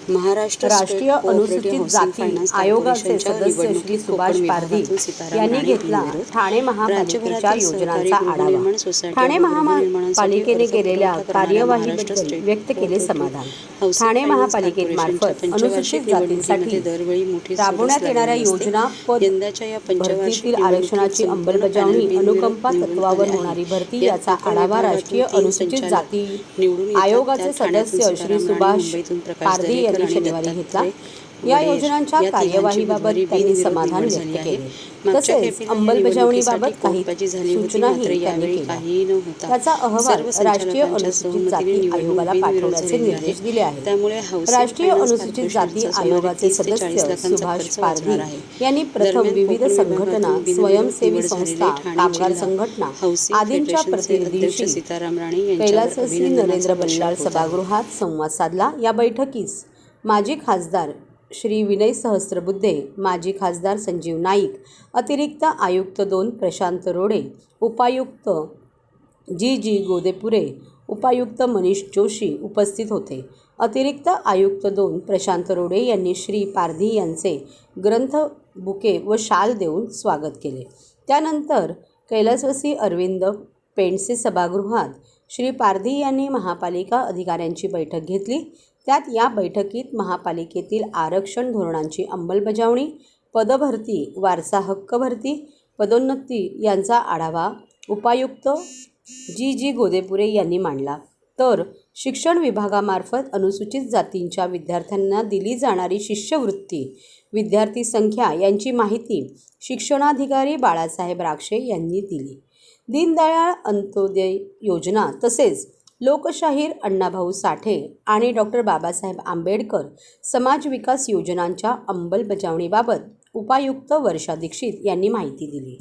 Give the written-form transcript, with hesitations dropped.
महाराष्ट्र राष्ट्रीय अनुसूचित जाती आयोगाचे सदस्य श्री सुभाष पारधी यांनी घेतला ठाणे महापालिकेच्या योजनांचा आढावा। ठाणे महापालिकेने केलेल्या कार्यवाहीबद्दल व्यक्त केले समाधान। ठाणे महापालिकेमार्फत अनुसूचित जातींसाठी राबवण्यात येणाऱ्या योजना, पद भरतीतील आरक्षणाची अंमलबजावणी, अनुकंपा तत्वावर होणारी भरती याचा आढावा राष्ट्रीय अनुसूचित जाती आयोगाचे सदस्य श्री सुभाष पारधी यांनी शनिवारी घेतला। या योजनांच्या कार्यवाहीबाबत त्यांनी समाधान व्यक्त केले, तसेच अंमलबजावणीबाबत काही सूचनाही त्यांनी केल्या। त्याचा अहवाल राष्ट्रीय अनुसूचित जाती आयोगाला पाठवण्याचे निर्देश दिले आहेत। राष्ट्रीय अनुसूचित जाती आयोगाचे सदस्य सुभाष पारधी यांनी प्रथम विविध संघटना, स्वयंसेवी संस्था, कामगार संघटना आदींच्या प्रतिनिधींशी कैलासवासी नरेंद्र बल्लाळ सभागृहात संवाद साधला। या बैठकीस माजी खासदार श्री विनय सहस्त्रबुद्धे, माजी खासदार संजीव नाईक, अतिरिक्त आयुक्त 2 प्रशांत रोडे, उपायुक्त जी गोदेपुरे, उपायुक्त मनीष जोशी उपस्थित होते। अतिरिक्त आयुक्त 2 प्रशांत रोडे यांनी श्री पारधी यांचे ग्रंथ, बुके व शाल देऊन स्वागत केले। त्यानंतर कैलासवासी अरविंद पेंडसे सभागृहात श्री पारधी यांनी महापालिका अधिकाऱ्यांची बैठक घेतली। त्यात या बैठकीत महापालिकेतील आरक्षण धोरणांची अंमलबजावणी, पदभरती, वारसा हक्क भरती, पदोन्नती यांचा आढावा उपायुक्त जी गोदेपुरे यांनी मांडला। तर शिक्षण विभागामार्फत अनुसूचित जातींच्या विद्यार्थ्यांना दिली जाणारी शिष्यवृत्ती, विद्यार्थी संख्या यांची माहिती शिक्षणाधिकारी बाळासाहेब राक्षे यांनी दिली। दीनदयाळ अंत्योदय योजना तसेच लोकशाहीर अण्णाभाऊ साठे आणि डॉक्टर बाबासाहेब आंबेडकर समाज विकास योजनांच्या अंमलबजावणीबाबत उपायुक्त वर्षा दीक्षित यांनी माहिती दिली।